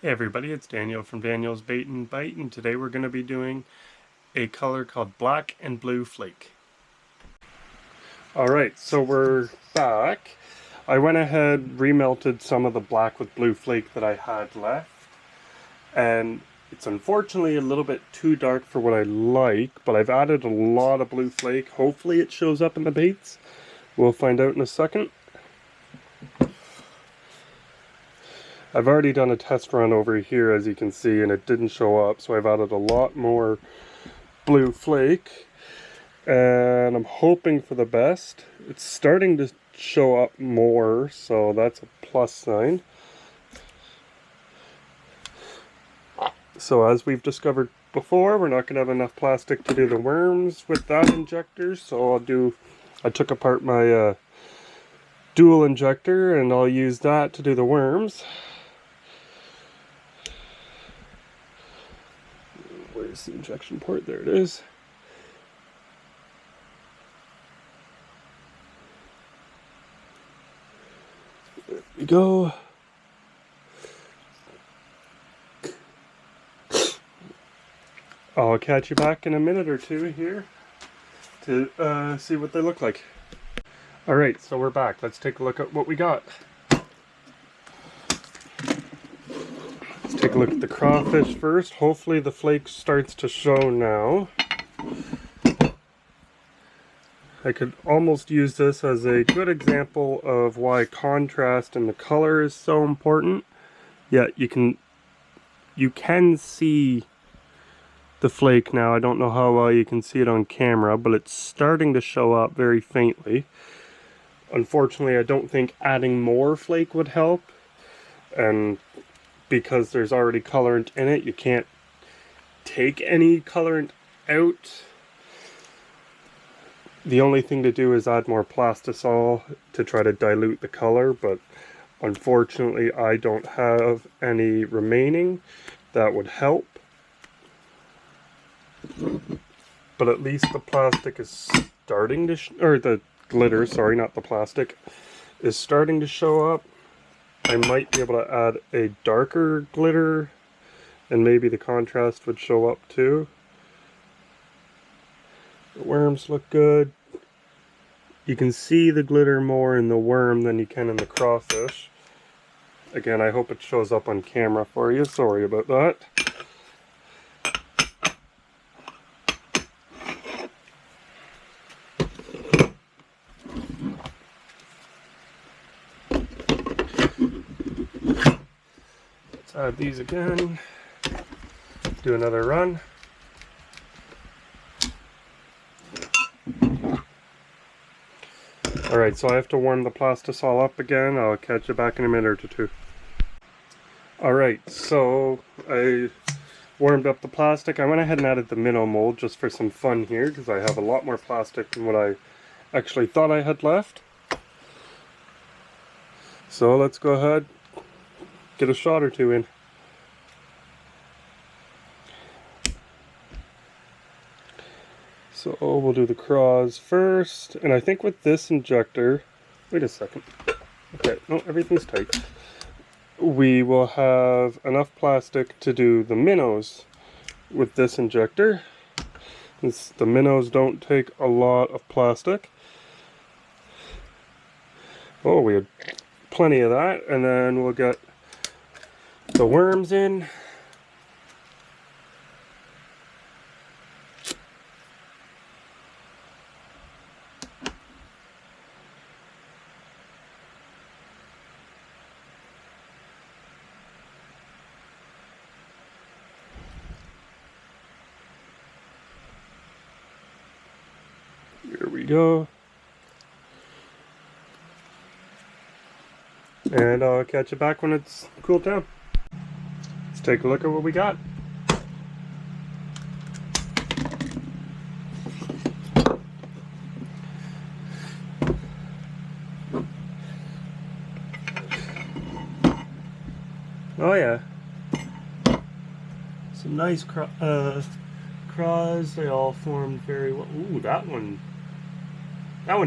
Hey everybody, it's Daniel from Daniel's Bait and Bite, and today we're going to be doing a color called black and blue flake. Alright, so we're back. I went ahead, remelted some of the black with blue flake that I had left, and it's unfortunately a little bit too dark for what I like, but I've added a lot of blue flake. Hopefully it shows up in the baits. We'll find out in a second. I've already done a test run over here, as you can see, and it didn't show up, so I've added a lot more blue flake, and I'm hoping for the best. It's starting to show up more, so that's a plus sign. So as we've discovered before, we're not going to have enough plastic to do the worms with that injector, so I took apart my dual injector, and I'll use that to do the worms. Where's the injection port? There it is. There we go. I'll catch you back in a minute or two here to see what they look like. Alright, so we're back. Let's take a look at what we got. Let's take a look at the crawfish first. Hopefully the flake starts to show now. I could almost use this as a good example of why contrast in the color is so important. Yeah, you can see the flake now. I don't know how well you can see it on camera, but it's starting to show up very faintly. Unfortunately, I don't think adding more flake would help, and because there's already colorant in it, you can't take any colorant out. The only thing to do is add more plastisol to try to dilute the color, but unfortunately I don't have any remaining that would help. But at least the plastic is starting to or the glitter, sorry, not the plastic, is starting to show up. I might be able to add a darker glitter and maybe the contrast would show up too. The worms look good. You can see the glitter more in the worm than you can in the crawfish. Again, I hope it shows up on camera for you. Sorry about that. Let's add these again. Do another run. Alright, so I have to warm the plastisol up again. I'll catch you back in a minute or two. Alright, so I warmed up the plastic. I went ahead and added the minnow mold just for some fun here, because I have a lot more plastic than what I actually thought I had left. So let's go ahead, get a shot or two in. So we'll do the craws first, and I think with this injector, wait a second, okay, no, everything's tight. We will have enough plastic to do the minnows with this injector. The minnows don't take a lot of plastic. Oh, we had plenty of that, and then we'll get the worms in. Here we go. And I'll catch you back when it's cooled down. Let's take a look at what we got. Oh yeah. Some nice craws. They all formed very well. Ooh, that one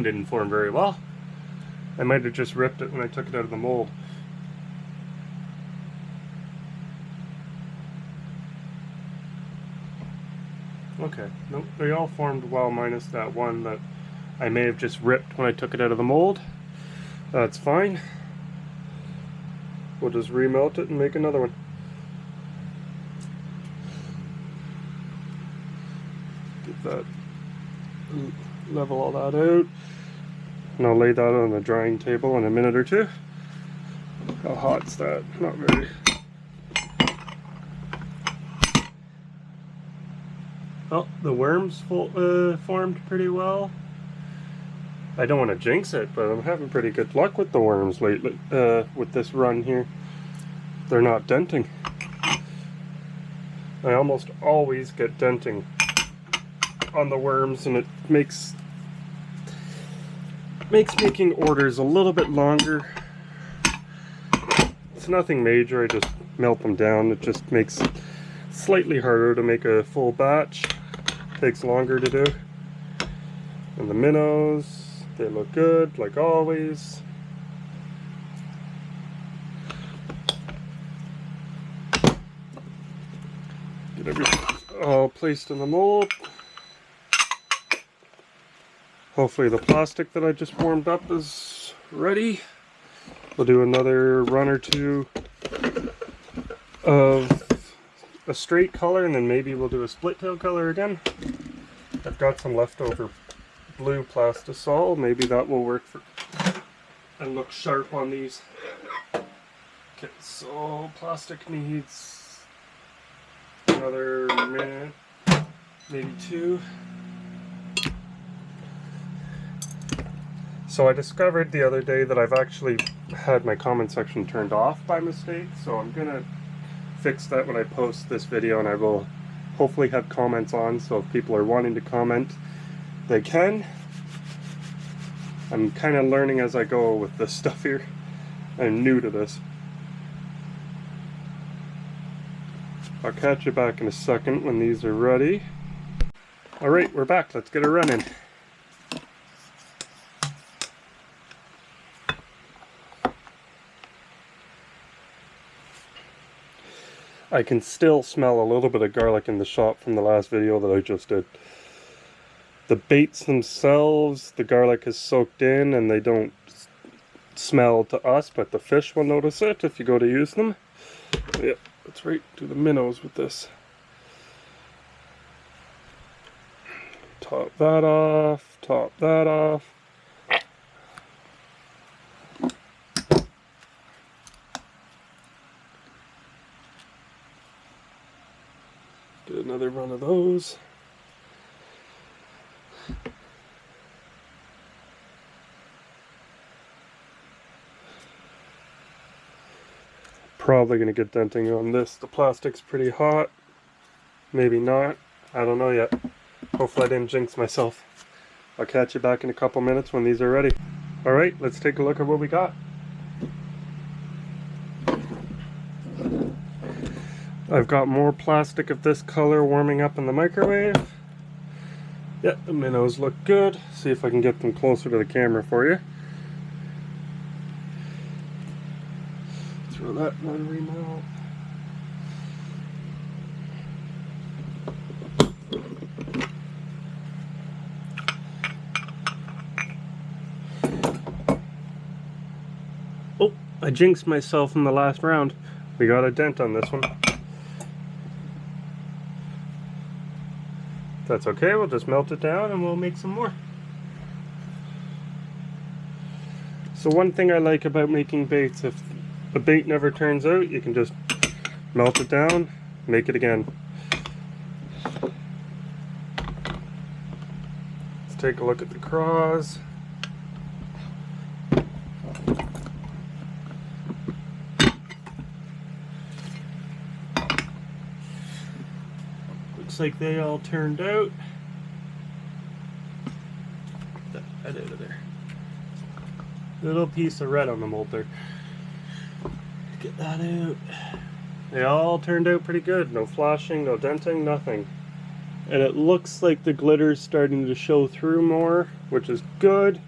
didn't form very well. I might have just ripped it when I took it out of the mold. Okay, nope, they all formed well minus that one that I may have just ripped when I took it out of the mold. That's fine. We'll just remelt it and make another one. Get that, level all that out. And I'll lay that on the drying table in a minute or two. How hot's that? Not very. Oh, the worms formed pretty well. I don't want to jinx it, but I'm having pretty good luck with the worms lately, with this run here. They're not denting. I almost always get denting on the worms, and it makes making orders a little bit longer. It's nothing major, I just melt them down. It just makes it slightly harder to make a full batch. Takes longer to do. And the minnows, they look good, like always. Get everything all placed in the mold. Hopefully the plastic that I just warmed up is ready. We'll do another run or two of a straight color, and then maybe we'll do a split tail color again. I've got some leftover blue plastisol, maybe that will work for and look sharp on these. Okay, so plastic needs another minute, maybe two. So I discovered the other day that I've actually had my comment section turned off by mistake, so I'm gonna fix that when I post this video, and I will hopefully have comments on, so if people are wanting to comment, they can. I'm kind of learning as I go with this stuff here. I'm new to this. I'll catch you back in a second when these are ready. Alright, we're back. Let's get it running. I can still smell a little bit of garlic in the shop from the last video that I just did. The baits themselves, the garlic is soaked in and they don't smell to us, but the fish will notice it if you go to use them. Yep, that's right, do the minnows with this. Top that off, top that off. Do another run of those. Probably going to get denting on this. The plastic's pretty hot. Maybe not. I don't know yet. Hopefully I didn't jinx myself. I'll catch you back in a couple minutes when these are ready. Alright, let's take a look at what we got. I've got more plastic of this color warming up in the microwave. Yeah, the minnows look good. See if I can get them closer to the camera for you. Throw that one remelt. Oh, I jinxed myself in the last round. We got a dent on this one. That's okay, we'll just melt it down and we'll make some more. So one thing I like about making baits, if the bait never turns out, you can just melt it down, make it again. Let's take a look at the craws. Looks like they all turned out. Get that out of there. Little piece of red on the mold there. Get that out. They all turned out pretty good. No flashing, no denting, nothing. And it looks like the glitter's starting to show through more, which is good.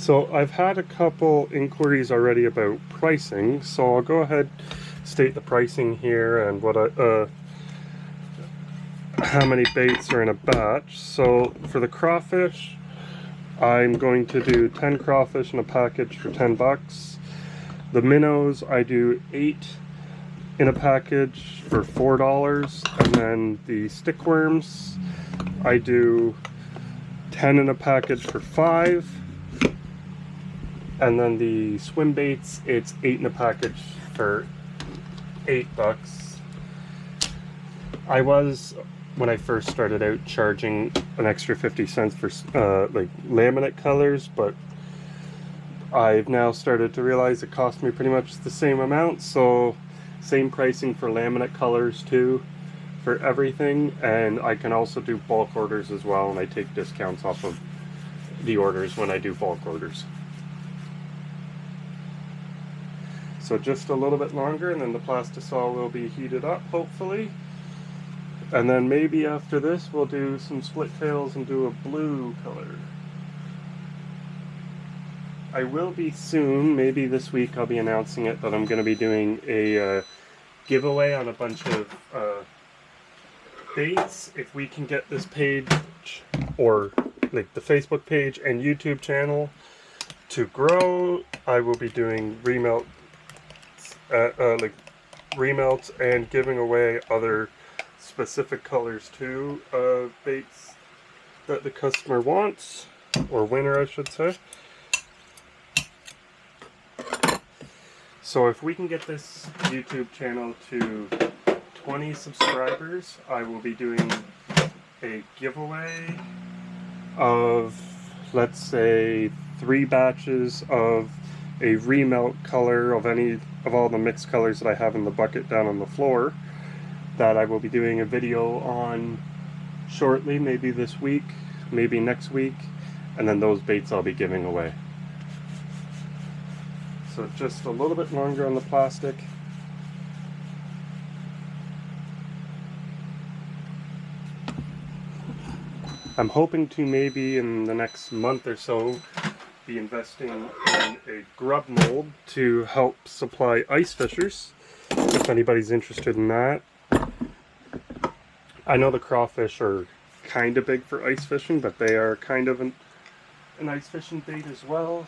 So I've had a couple inquiries already about pricing, so I'll go ahead state the pricing here and what how many baits are in a batch. So for the crawfish, I'm going to do 10 crawfish in a package for 10 bucks. The minnows, I do 8 in a package for $4, and then the stick worms, I do 10 in a package for $5, and then the swim baits, it's 8 in a package for $8. I was, when I first started out, charging an extra 50 cents for like laminate colors, but I've now started to realize it cost me pretty much the same amount, so same pricing for laminate colors too for everything, and I can also do bulk orders as well, and I take discounts off of the orders when I do bulk orders. So just a little bit longer and then the plastisol will be heated up, hopefully. And then maybe after this we'll do some split tails and do a blue color. I will be soon, maybe this week I'll be announcing it, that I'm going to be doing a giveaway on a bunch of baits. If we can get this page, or like the Facebook page and YouTube channel, to grow, I will be doing remelts, like remelts, and giving away other specific colors too, baits that the customer wants, or winner I should say. So if we can get this YouTube channel to 20 subscribers, I will be doing a giveaway of, let's say, 3 batches of a remelt color of any of all the mixed colors that I have in the bucket down on the floor, that I will be doing a video on shortly, maybe this week, maybe next week, and then those baits I'll be giving away. So just a little bit longer on the plastic. I'm hoping to maybe in the next month or so be investing in a grub mold to help supply ice fishers, if anybody's interested in that. I know the crawfish are kind of big for ice fishing, but they are kind of an ice fishing bait as well,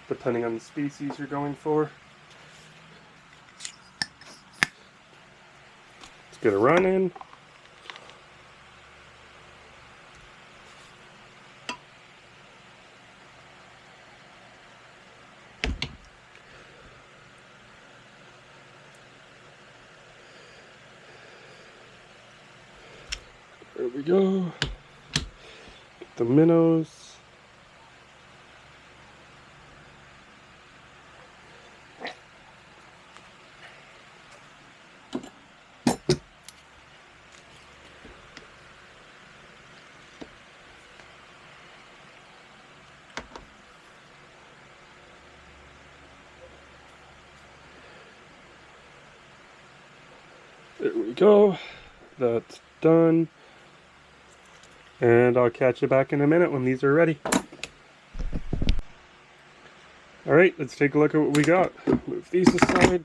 depending on the species you're going for. Let's get a run in. There we go. Get the minnows. There we go. That's done. And I'll catch you back in a minute when these are ready. Alright, let's take a look at what we got. Move these aside.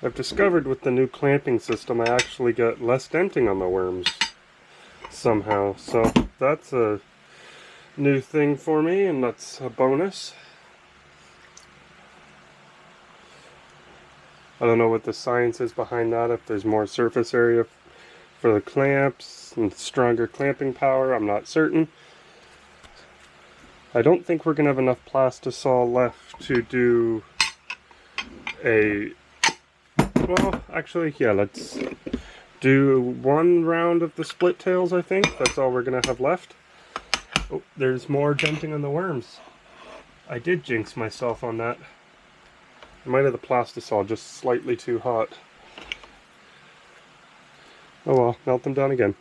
I've discovered with the new clamping system I actually get less denting on the worms somehow. So that's a new thing for me, and that's a bonus. I don't know what the science is behind that, if there's more surface area for the clamps and stronger clamping power, I'm not certain. I don't think we're going to have enough plastisol left to do a, well, actually, yeah, let's do 1 round of the split tails, I think. That's all we're going to have left. Oh, there's more denting on the worms. I did jinx myself on that. I might have the plastisol just slightly too hot. Oh well, melt them down again.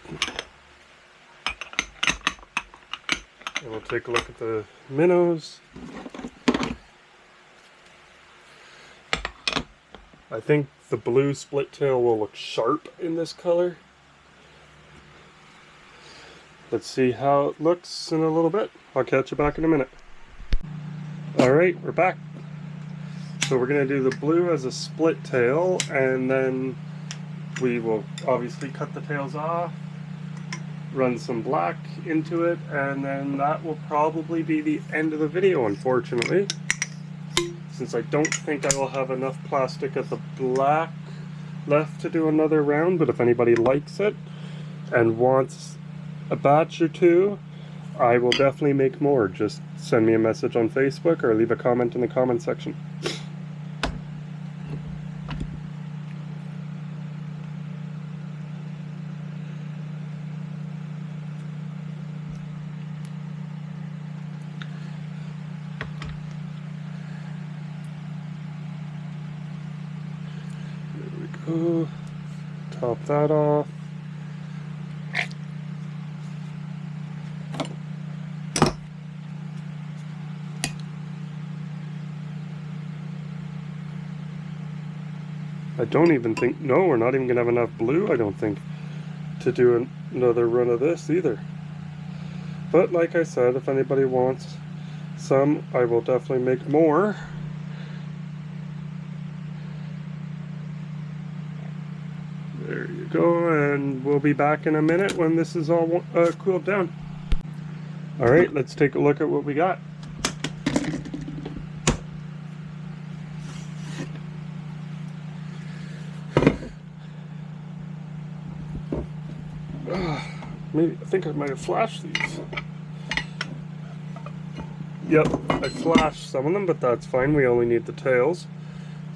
And we'll take a look at the minnows. I think the blue split tail will look sharp in this color. Let's see how it looks in a little bit. I'll catch you back in a minute. Alright, we're back. So we're going to do the blue as a split tail, and then we will obviously cut the tails off, run some black into it, and then that will probably be the end of the video, unfortunately. Since I don't think I will have enough plastic at the black left to do another round, but if anybody likes it and wants a batch or two, I will definitely make more. Just send me a message on Facebook or leave a comment in the comment section. There we go. Top that off. I don't even think, no, we're not even going to have enough blue, I don't think, to do another run of this either. But like I said, if anybody wants some, I will definitely make more. There you go, and we'll be back in a minute when this is all cooled down. Alright, let's take a look at what we got. Maybe, I think I might have flashed these. Yep, I flashed some of them, but that's fine. We only need the tails.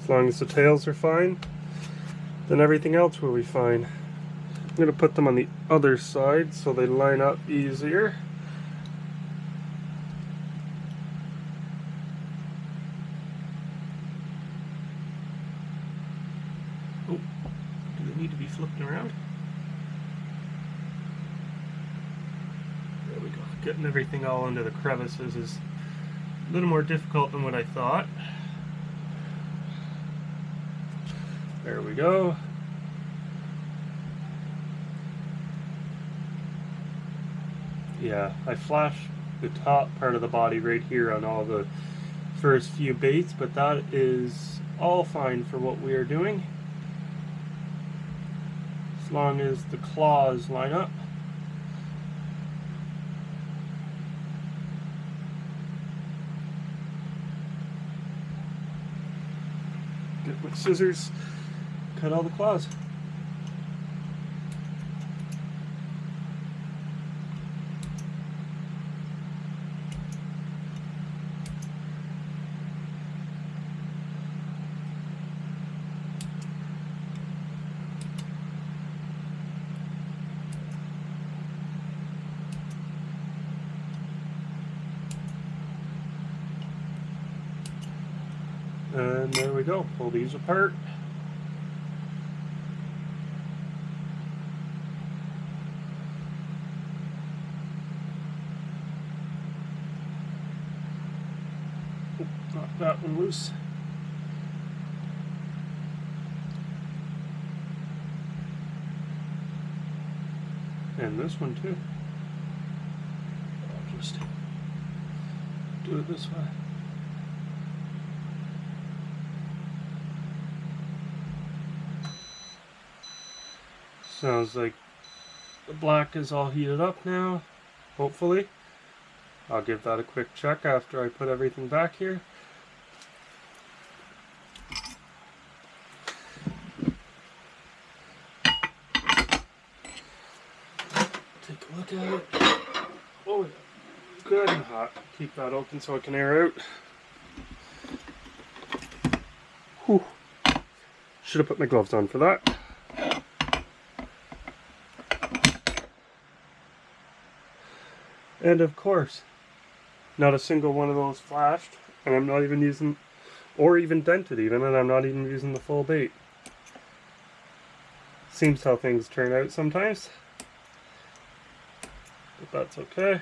As long as the tails are fine, then everything else will be fine. I'm going to put them on the other side so they line up easier. Oh, do they need to be flipped around? There we go. Getting everything all into the crevices is a little more difficult than what I thought. There we go. Yeah, I flashed the top part of the body right here on all the first few baits, but that is all fine for what we are doing. As long as the claws line up. Get my scissors, cut all the claws. And there we go, pull these apart. Knock that one loose. And this one too. I'll just do it this way. Sounds like the black is all heated up now, hopefully. I'll give that a quick check after I put everything back here. Take a look at it. Oh, good and hot. Keep that open so it can air out. Whew. Should have put my gloves on for that. And of course, not a single one of those flashed, and I'm not even using, or even dented even, and I'm not even using the full bait. Seems how things turn out sometimes, but that's okay.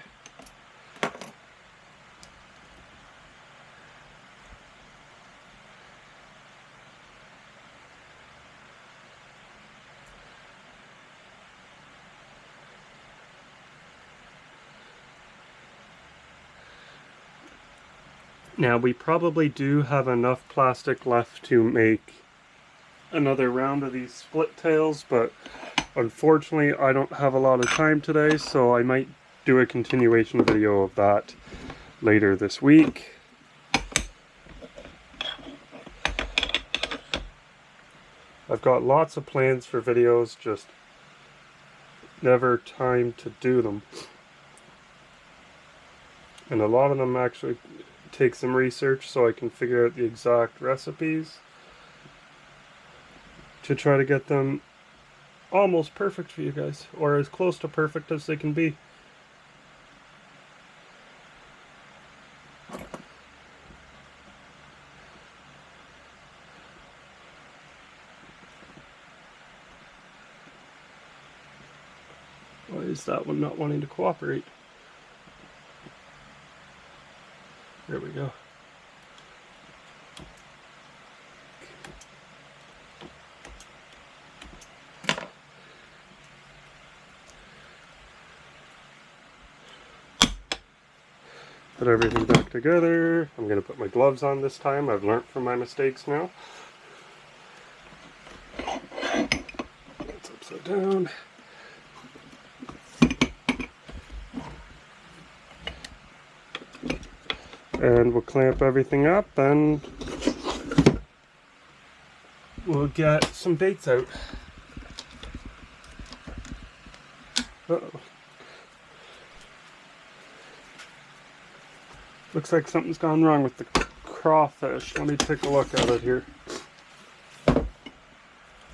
Now we probably do have enough plastic left to make another round of these split tails, but unfortunately I don't have a lot of time today, so I might do a continuation video of that later this week. I've got lots of plans for videos, just never time to do them. And a lot of them actually take some research so I can figure out the exact recipes to try to get them almost perfect for you guys, or as close to perfect as they can be. Why is that one not wanting to cooperate? There we go. Put everything back together. I'm going to put my gloves on this time. I've learned from my mistakes now. It's upside down. And we'll clamp everything up and we'll get some baits out. Uh-oh. Looks like something's gone wrong with the crawfish. Let me take a look at it here.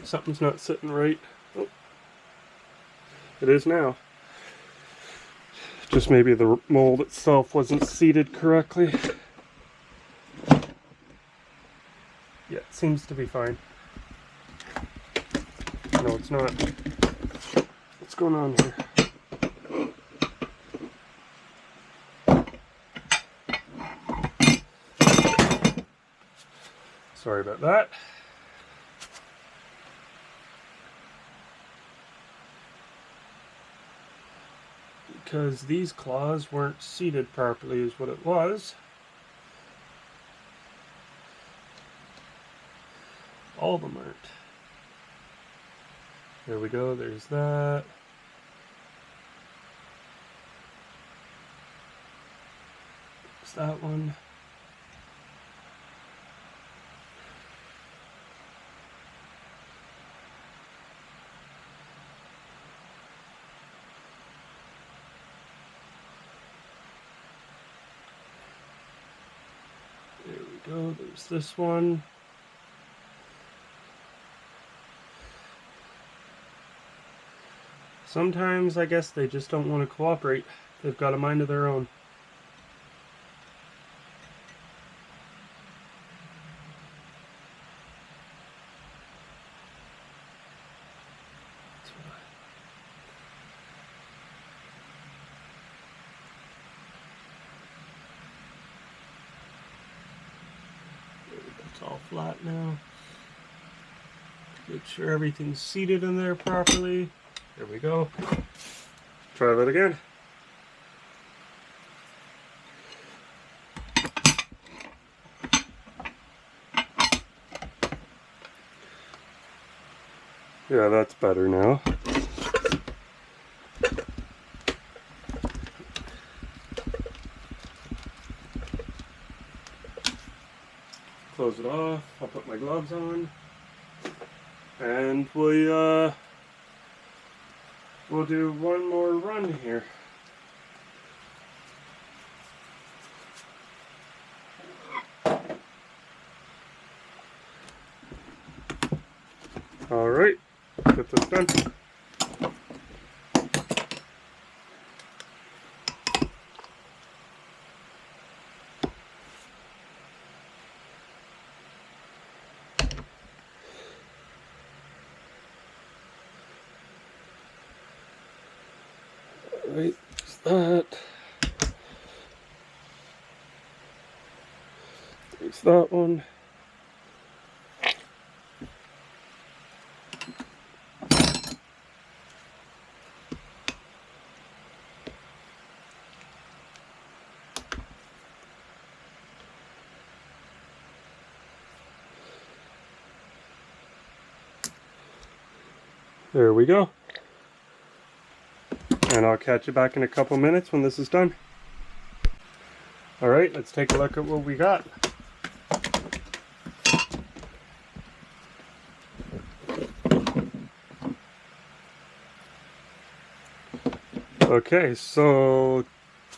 Something's not sitting right. Oh. It is now. Just maybe the mold itself wasn't seated correctly. Yeah, it seems to be fine. No, it's not. What's going on here? Sorry about that. Because these claws weren't seated properly is what it was. All of them aren't. There we go, there's that. There's that one. There we go, there's this one. Sometimes I guess they just don't want to cooperate. They've got a mind of their own. It's all flat now. Make sure everything's seated in there properly. There we go. Try that again. Yeah, that's better now. Close it off. I'll put my gloves on. And we'll do one more run here. All right, get this done. Right, there's that. There's that one. There we go. And I'll catch you back in a couple minutes when this is done. Alright, let's take a look at what we got. Okay, so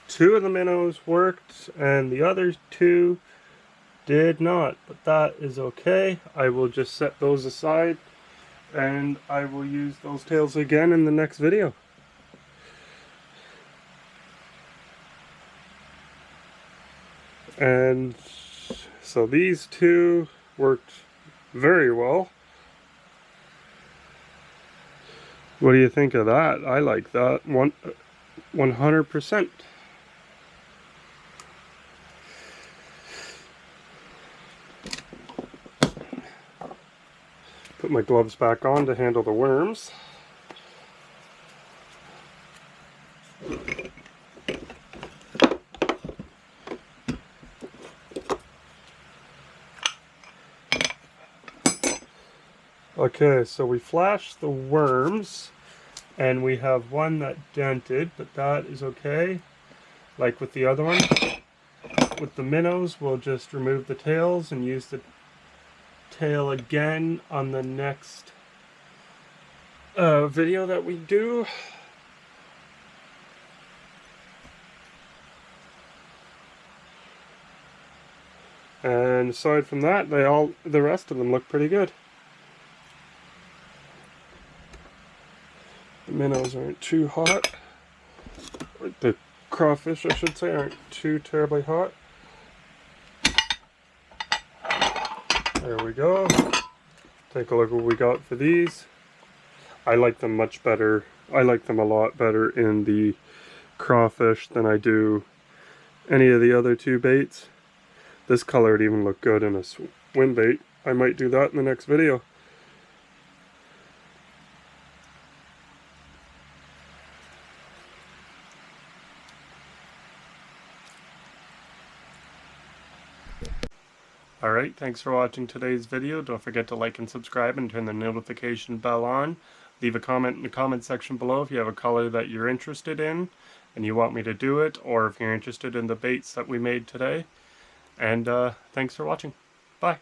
2 of the minnows worked and the other 2 did not, but that is okay. I will just set those aside and I will use those tails again in the next video. And so these 2 worked very well. What do you think of that? I like that 100%. Put my gloves back on to handle the worms. Okay, so we flashed the worms and we have one that dented, but that is okay. Like with the other one, with the minnows, we'll just remove the tails and use the tail again on the next video that we do. And aside from that, the rest of them look pretty good. The minnows aren't too hot. The crawfish, I should say, aren't too terribly hot. There we go. Take a look at what we got for these. I like them much better. I like them a lot better in the crawfish than I do any of the other 2 baits. This color would even look good in a swim bait. I might do that in the next video. Alright, thanks for watching today's video. Don't forget to like and subscribe and turn the notification bell on. Leave a comment in the comment section below if you have a color that you're interested in and you want me to do it, or if you're interested in the baits that we made today. And thanks for watching. Bye.